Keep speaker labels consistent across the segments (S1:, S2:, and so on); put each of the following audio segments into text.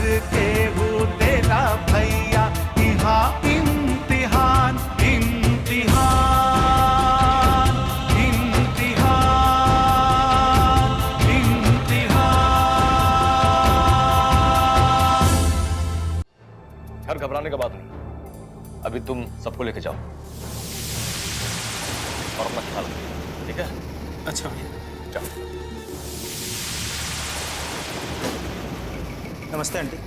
S1: के वो तेरा भैया, यहाँ इम्तिहान इम्तिहान इम्तिहान इम्तिहान।
S2: यार घबराने का बात नहीं, अभी तुम सबको लेके जाओ और अपना ख्याल रखो, ठीक है?
S3: अच्छा भैया।
S2: जाओ।
S3: नमस्ते आंटी।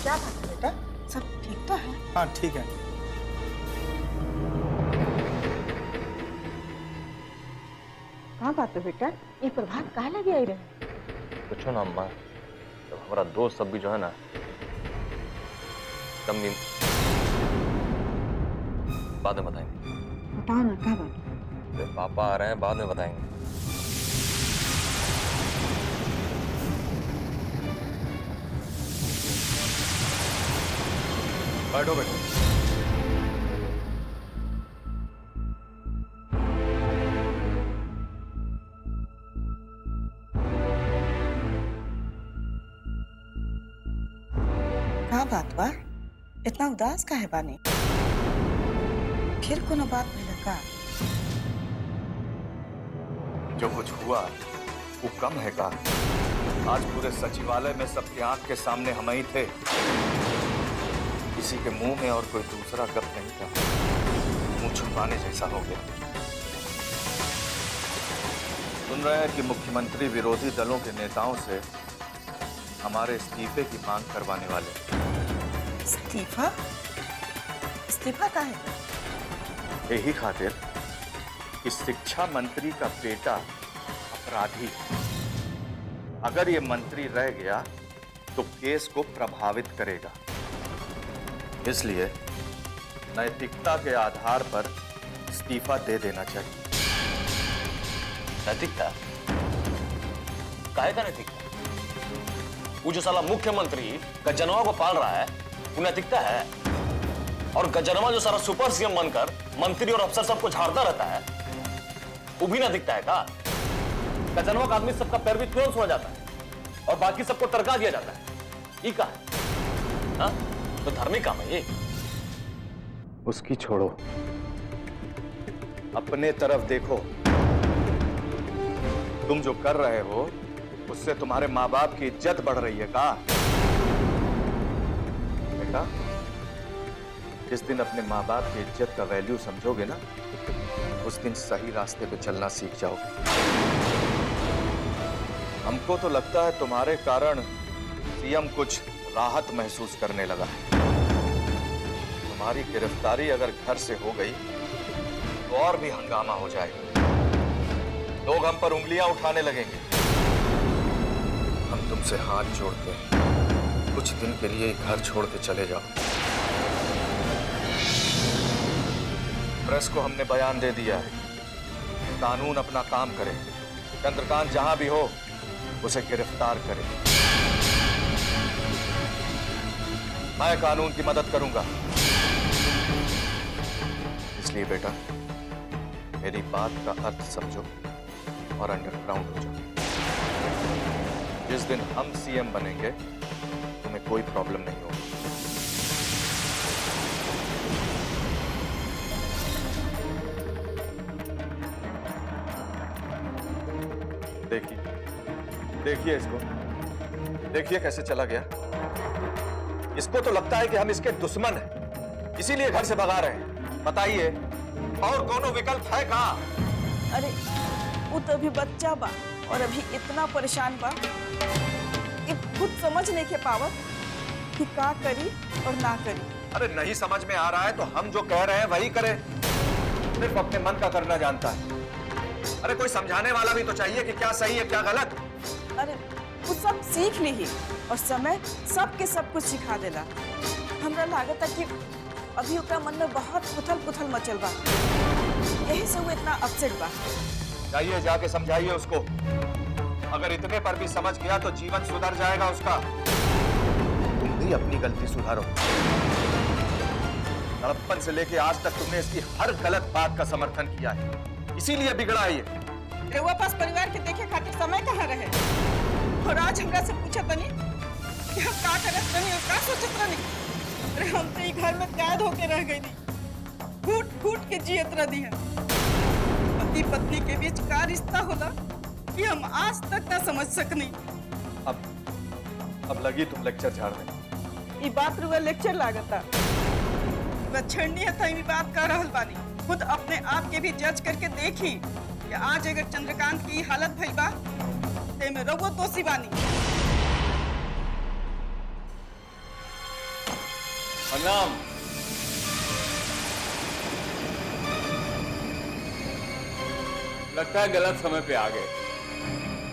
S4: क्या बात है बेटा, सब ठीक तो है?
S3: हाँ ठीक है।
S4: कहाँ बात है बेटा, ये प्रभात कहाँ लगी आई रहे?
S2: पूछो ना अम्मा, तो हमारा दोस्त सब भी जो है ना कम नींद, बाद में बताएंगे।
S4: बताओ ना क्या बात?
S2: तो पापा आ रहे हैं, बाद में बताएंगे। बैठो बैठो।
S4: कहाँ बात बा, इतना उदास का है बानी? फिर कोनो बात भइल का?
S5: जो कुछ हुआ वो कम है का? आज पूरे सचिवालय में सबके आंख के सामने हम ही थे, किसी के मुंह में और कोई दूसरा गप नहीं था, मुंह छुपाने जैसा हो गया। सुन रहे हैं कि मुख्यमंत्री विरोधी दलों के नेताओं से हमारे इस्तीफे की मांग करवाने वाले।
S4: इस्तीफा? इस्तीफा का है?
S5: यही खातिर कि शिक्षा मंत्री का बेटा अपराधी है। अगर ये मंत्री रह गया तो केस को प्रभावित करेगा, इसलिए नैतिकता के आधार पर इस्तीफा दे देना चाहिए।
S2: नैतिकता? काहे का नैतिकता? वो जो साला मुख्यमंत्री गजनवा को पाल रहा है वो नैतिकता है, और गजनवा जो सारा सुपर सीएम बनकर मंत्री और अफसर सबको झाड़ता रहता है वो भी नैतिकता है का? गजनवा का आदमी सबका पैर भी तुरंत हो जाता है और बाकी सबको तरका दिया जाता है, ये का है? हाँ? तो धार्मिक काम है ये।
S5: उसकी छोड़ो, अपने तरफ देखो। तुम जो कर रहे हो उससे तुम्हारे माँ बाप की इज्जत बढ़ रही है का? बेटा, जिस दिन अपने माँ बाप की इज्जत का वैल्यू समझोगे ना, उस दिन सही रास्ते पे चलना सीख जाओगे। हमको तो लगता है तुम्हारे कारण सीएम कुछ राहत महसूस करने लगा है। तुम्हारी गिरफ्तारी अगर घर से हो गई तो और भी हंगामा हो जाएगा, लोग हम पर उंगलियां उठाने लगेंगे। हम तुमसे हाथ जोड़ते हैं, कुछ दिन के लिए घर छोड़ के चले जाओ। प्रेस को हमने बयान दे दिया है, कानून अपना काम करे, चंद्रकांत जहां भी हो उसे गिरफ्तार करे। मैं कानून की मदद करूंगा, इसलिए बेटा मेरी बात का अर्थ समझो और अंडरग्राउंड हो जाओ। जिस दिन हम सीएम बनेंगे तुम्हें कोई प्रॉब्लम नहीं होगी। देखिए देखिए इसको, देखिए कैसे चला गया। इसको तो लगता है कि हम इसके दुश्मन हैं, इसीलिए घर से भगा रहे हैं। बताइए और कोनो विकल्प है कहाँ?
S6: अरे वो तो अभी बच्चा बा और अभी इतना परेशान बा कि खुद समझ नहीं के पावत कि का करी और ना करी।
S5: अरे नहीं समझ में आ रहा है तो हम जो कह रहे हैं वही करें, सिर्फ अपने मन का करना जानता है। अरे कोई समझाने वाला भी तो चाहिए कि क्या सही है क्या गलत।
S6: अरे वो सब सीख ली और समय सबके सब कुछ सिखा देला। हमरा लागत है कि अभी उसका मन में बहुत उथल पुथल मचल बा, यही से वो इतना अपसेट बा।
S5: जाइए जाके समझाइए उसको, अगर इतने पर भी समझ गया तो जीवन सुधर जाएगा उसका। तुम भी अपनी गलती सुधारो। बचपन से लेके आज तक तुमने इसकी हर गलत बात का समर्थन किया है, इसीलिए बिगड़ा है ये।
S6: रउआ पास परिवार के देखे खातिर समय कहाँ रहे, और आज हमरा से पूछा तनी कि हम का करत रहनी और का सोचत रहनी। अरे हम तो ई घर में कैद होके रह गई नी, फूट फूट के जियत रही है। पति पत्नी के बीच का रिश्ता होला कि हम आज तक ना समझ सकनी।
S5: अब लगी तुम लेक्चर झाड़ने।
S6: ई बात रुआ लेक्चर लागता, छड़नी है था ई बात कर रहल बानी। खुद अपने आप के भी जज करके देखी कि आज अगर चंद्रकांत की हालत भइल बा ते में रउआ दोषी बानी।
S2: प्रणाम।
S3: लगता है गलत समय पे आ गए,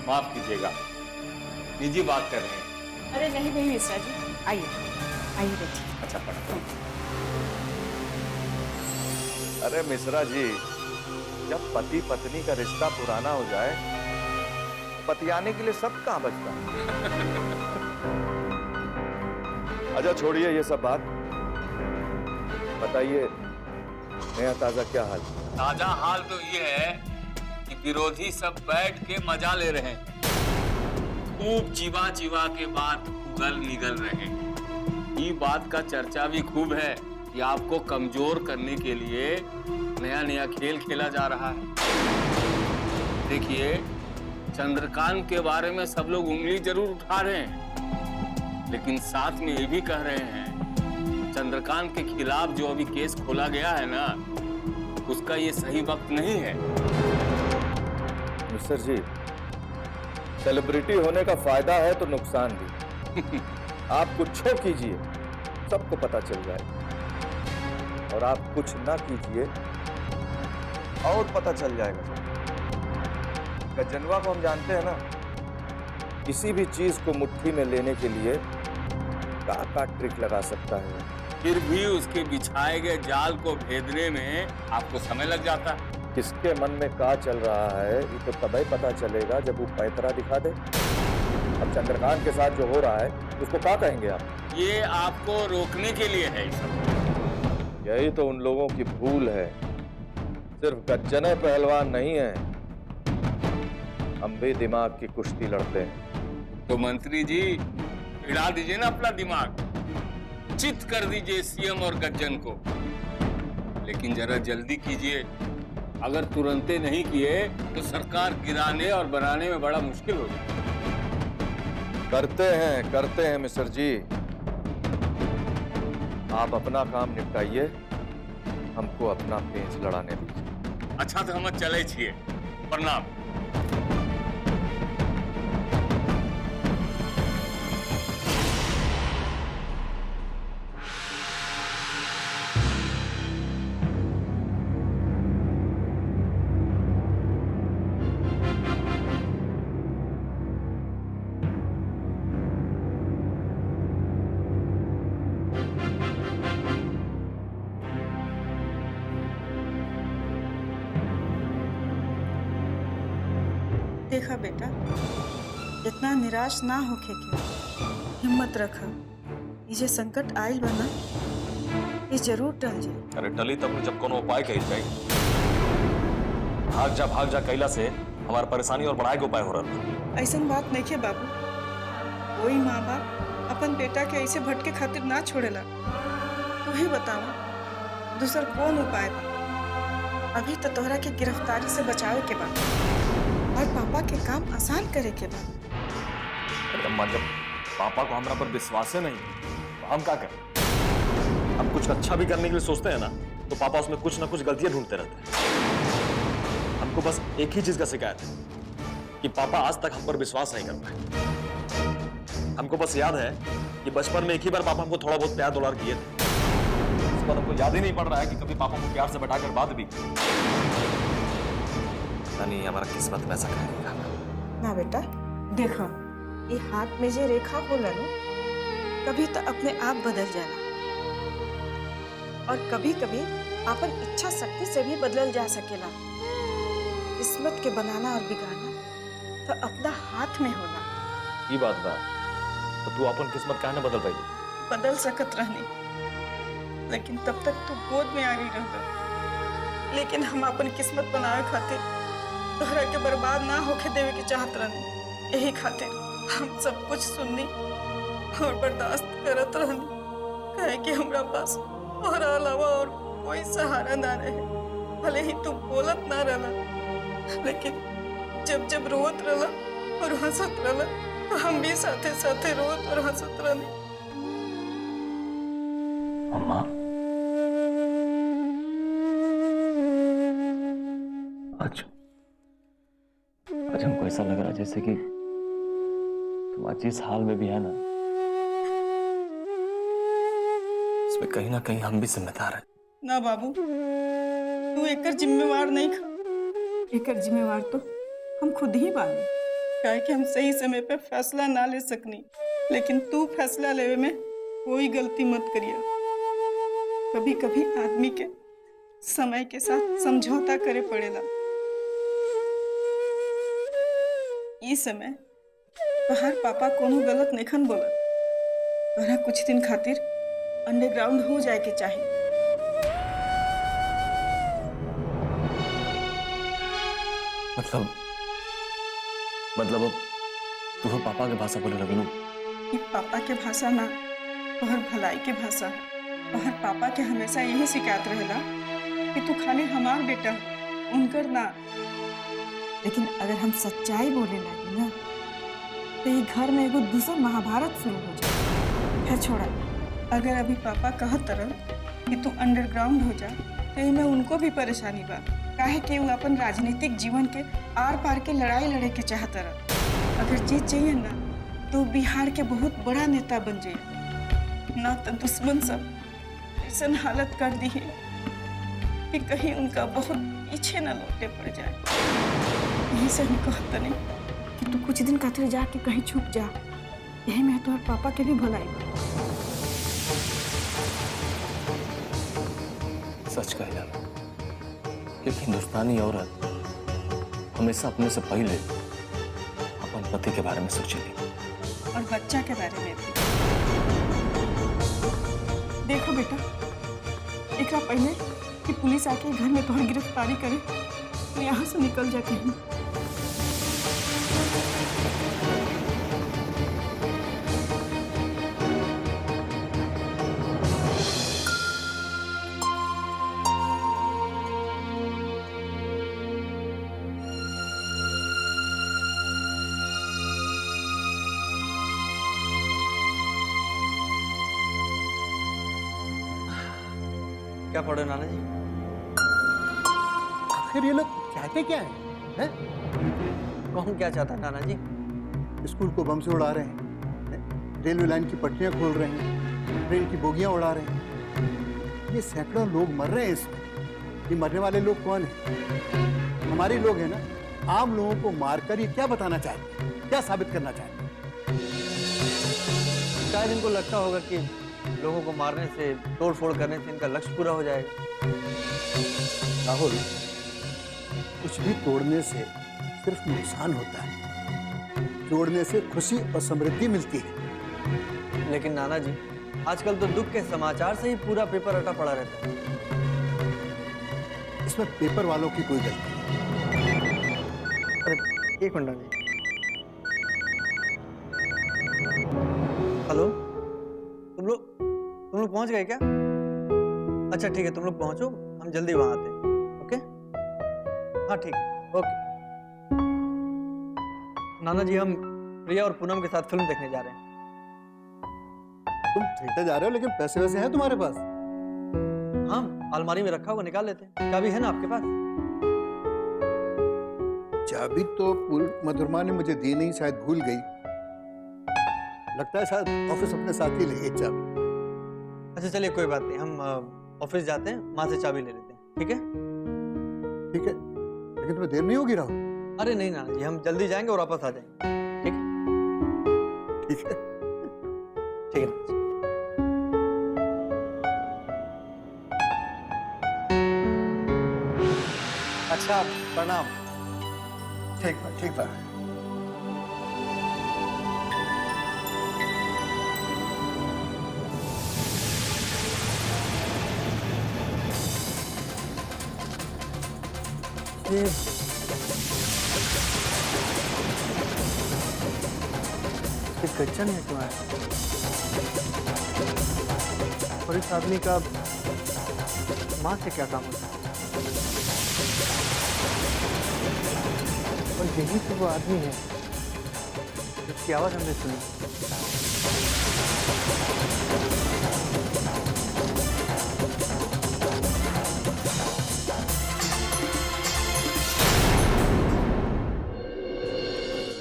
S3: माफ कीजिएगा, निजी बात कर रहे हैं।
S6: अरे नहीं नहीं मिश्रा जी, आइए आइए बैठिए।
S3: अच्छा पढ़ो।
S5: अरे मिश्रा जी, जब पति पत्नी का रिश्ता पुराना हो जाए, पतियाने के लिए सब कहाँ बचता है। अच्छा छोड़िए ये सब बात, बताइए नया ताजा क्या हाल।
S3: ताजा हाल तो ये है कि विरोधी सब बैठ के मजा ले रहे हैं, खूब चिवा चिवा के बात उगल निगल रहे हैं। ये बात का चर्चा भी खूब है कि आपको कमजोर करने के लिए नया नया खेल खेला जा रहा है। देखिए, चंद्रकांत के बारे में सब लोग उंगली जरूर उठा रहे हैं, लेकिन साथ में ये भी कह रहे हैं चंद्रकांत के खिलाफ जो अभी केस खोला गया है ना, उसका ये सही वक्त नहीं है।
S5: मिस्टर जी, सेलिब्रिटी होने का फायदा है तो नुकसान भी। आप कुछ कीजिए, सबको पता चल जाए, और आप कुछ ना कीजिए और पता चल जाएगा। गजनवा को हम जानते हैं ना, किसी भी चीज को मुट्ठी में लेने के लिए का ट्रिक लगा सकता है।
S3: फिर भी उसके बिछाए गए जाल को भेदने में आपको समय लग जाता है।
S5: किसके मन में का चल रहा है ये तो तभी पता चलेगा जब वो पैतरा दिखा दे। अब चंद्रकांत के साथ जो हो रहा है उसको क्या कहेंगे आप?
S3: ये आपको रोकने के लिए है ये सब।
S5: यही तो उन लोगों की भूल है, सिर्फ गज्जने पहलवान नहीं है, हम भी दिमाग की कुश्ती लड़ते हैं।
S3: तो मंत्री जी, हिला दीजिए ना अपना दिमाग, चित कर दीजिए सीएम और गज्जन को, लेकिन जरा जल्दी कीजिए। अगर तुरंते नहीं किए तो सरकार गिराने और बनाने में बड़ा मुश्किल हो जाए।
S5: करते हैं मिस्टर जी, आप अपना काम निपटाइए, हमको अपना पेंच लड़ाने दीजिए।
S3: अच्छा तो हम चले छिए, प्रणाम।
S4: देखा बेटा, इतना निराश ना होके के, हिम्मत रखा। ये जे संकट आयल बना, ये जरूर टल जाए।
S2: अरे टली तब जब कोनो उपाय कही जाए। भाग जा कैला से हमारी परेशानी और बढ़ाए के उपाय हो रहा।
S4: ऐसा बात नहीं है बाबू, कोई माँ बाप अपन बेटा के ऐसे भटके खातिर ना छोड़ेला। तू ही बतावा दूसर कौन उपाय बा? अभी तो तोहरा के गिरफ्तारी से बचावे के बा और पापा के काम आसान करे के बा।
S2: अम्मा, जब पापा को हमारा पर विश्वास है नहीं तो हम क्या करें? हम कुछ अच्छा भी करने के लिए सोचते हैं ना, तो पापा उसमें कुछ ना कुछ गलतियां ढूंढते रहते हैं। हमको बस एक ही चीज का शिकायत है कि पापा आज तक हम पर विश्वास नहीं कर पाए। हमको बस याद है कि बचपन में एक ही बार पापा हमको थोड़ा बहुत प्यार दुलार किए थे, उसके बाद हमको याद ही नहीं पड़ रहा है कि कभी पापा को प्यार से बैठाकर बात भी। नहीं, हमारा किस्मत में ऐसा करेगा
S4: ना बेटा, देखो ये हाथ में जे रेखा होला नो, कभी तो अपने आप बदल जाला और कभी कभी अपन इच्छा शक्ति से भी बदल जा सकेला। किस्मत के बनाना और बिगाड़ना तो अपना हाथ में होला।
S2: ये बात बा, तो तू अपन किस्मत काहे ना बदल पाई?
S6: बदल सकत रहनी, लेकिन तब तक तू गोद में आ गई रह। लेकिन हम अपन किस्मत बनावे खातिर तोहरा के बर्बाद ना होके देवे के चाहत रहनी। यही खातिर हम सब कुछ सुननी और बर्दाश्त करत रहनी, काहे कि हमरा पास और अलावा और कोई सहारा ना रहे। भले ही तू बोलत ना रहला, लेकिन जब जब रोत रहला और हंसत रहला तो हम भी साथे साथे रोत और हंसत रहनी।
S2: अम्मा, आज हमको ऐसा लग रहा है जैसे कि तुम आज जिस हाल में भी है ना, उसमें कहीं ना कहीं हम भी जिम्मेदार हैं।
S6: ना बाबू, तू एकर जिम्मेवार नहीं खा। एकर जिम्मेवार तो हम खुद ही बानी, काहे कि हम सही समय पे फैसला ना ले सकनी। लेकिन तू फैसला लेवे में कोई गलती मत करिया। कभी कभी आदमी के समय के साथ समझौता करे पड़ेला। इस समय तोहार पापा कोनो गलत नेखन बोलत, तोहरा कुछ दिन खातिर अंडरग्राउंड हो जाए के चाहिए।
S2: मतलब अब तू हो पापा के भाषा बोले लगलू?
S6: ये पापा के भाषा ना, तोहर भलाई के भाषा है। तोहर पापा के हमेशा यही शिकायत रहेला कि तू खाली हमार बेटा हो, उनकर ना। लेकिन अगर हम सच्चाई बोले लगे ना तो ये घर में एगो दूसरा महाभारत शुरू हो जाए। है छोड़ा, अगर अभी पापा कहत रह कि तू अंडरग्राउंड हो जा तो इनमें उनको भी परेशानी बा, काहे कि वो अपन राजनीतिक जीवन के आर पार के लड़ाई लड़े के चाहत रह। अगर जीत चाहिए ना तो बिहार के बहुत बड़ा नेता बन जाइए, ना तो दुश्मन सब ऐसा हालत कर दी है कि कहीं उनका बहुत पीछे न लौटे पड़ जाए। यही से हम कहते नहीं कि तू कुछ दिन खातिर जाके कहीं छुप जा, यही में तुम्हारे पापा के भी भलाई बा।
S2: सच कहला कि हिंदुस्तानी औरत हमेशा अपने से पहले अपन पति के बारे में सोचेगी
S6: और बच्चा के बारे में भी। देखो बेटा, एकरा पहले कि पुलिस आके घर में तोहर गिरफ्तारी करे तो यहाँ से निकल जा कहीं।
S7: क्या पढ़े नाना जी?
S8: आखिर ये लोग चाहते क्या हैं?
S7: कौन क्या चाहता है नाना जी?
S8: स्कूल को बम से उड़ा रहे हैं, रेलवे लाइन की पटरियां खोल रहे हैं, ट्रेन की बोगियां उड़ा रहे हैं। ये सैकड़ों लोग मर रहे हैं इसमें। ये मरने वाले लोग कौन हैं? हमारे लोग हैं ना। आम लोगों को मारकर ये क्या बताना चाहते हैं, क्या साबित करना चाहते हैं?
S7: शायद इनको लगता होगा कि लोगों को मारने से, तोड़ फोड़ करने से इनका लक्ष्य पूरा हो जाएगा।
S8: राहुल, कुछ भी तोड़ने से सिर्फ नुकसान होता है, जोड़ने से खुशी और समृद्धि मिलती है।
S7: लेकिन नाना जी, आजकल तो दुख के समाचार से ही पूरा पेपर रटा पड़ा रहता है।
S8: इसमें पेपर वालों की कोई गलती नहीं।
S7: अरे एक मिनट नाना जी। हेलो, तुम लोग पहुंच गए क्या? अच्छा ठीक है, तुम लोग पहुंचो, हम जल्दी वहां आते हैं। ओके? हाँ ठीक है, ओके। नाना जी, हम प्रिया और पूनम के साथ फिल्म देखने जा रहे हैं।
S8: तुम थिएटर जा रहे हो, लेकिन पैसे वैसे हैं तुम्हारे पास?
S7: हाँ, अलमारी में रखा होगा, निकाल लेते हैं। चाबी है ना आपके पास?
S8: चाबी तो मधुरमा ने मुझे दी नहीं, शायद भूल गई। लगता है शायद ऑफिस अपने साथ ही ले गई चाबी।
S7: अच्छा चलिए, कोई बात नहीं, हम ऑफिस जाते हैं, वहां से चाबी ले लेते हैं। ठीक है?
S8: ठीक है, लेकिन तुम्हें देर नहीं होगी राहुल?
S7: अरे नहीं नाना जी, हम जल्दी जाएंगे और वापस आ जाएंगे। ठीक है?
S8: ठीक है।
S7: ठीक है नाना जी।
S8: अच्छा, प्रणाम। ठीक बा, ठीक बा।
S7: कच्चन है क्यों है? और इस आदमी का माँ से क्या काम होता है? और यही तो वो आदमी है जिसकी आवाज हमने सुनी।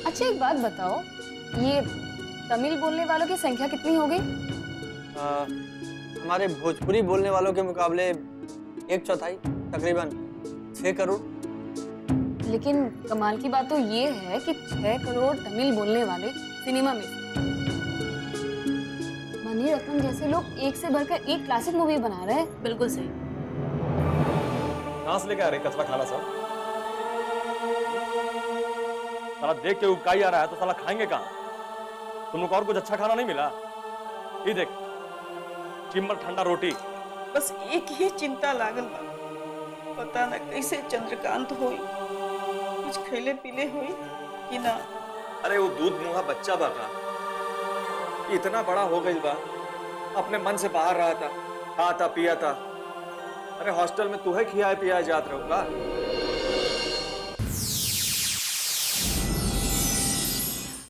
S9: अच्छा एक बात बताओ, ये तमिल बोलने वालों की संख्या कितनी हो गई?
S7: हमारे भोजपुरी बोलने वालों के मुकाबले 1/4 तकरीबन 6 करोड़।
S9: लेकिन कमाल की बात तो ये है कि 6 करोड़ तमिल बोलने वाले सिनेमा में मनी रत्नम जैसे लोग एक से बढ़कर एक क्लासिक मूवी बना रहे हैं।
S10: बिल्कुल सही।
S2: कहां से लेके आ रहे कचरा खाना सब? साला देख के उबकाई आ रहा है तो साला खाएंगे कहां? तुम लोग को और कुछ अच्छा खाना नहीं मिला? ये देख, चिम्मर ठंडा रोटी।
S6: बस एक ही चिंता लागल बा, पता न कैसे चंद्रकांत होई, कुछ खैले पीले होई कि ना।
S5: अरे वो दूध मुहा बच्चा बा का इतना बड़ा हो गई बा, अपने मन से बाहर रहा था, खाता पिया था। अरे हॉस्टल में तू है खियाए पियाए जात रहो का?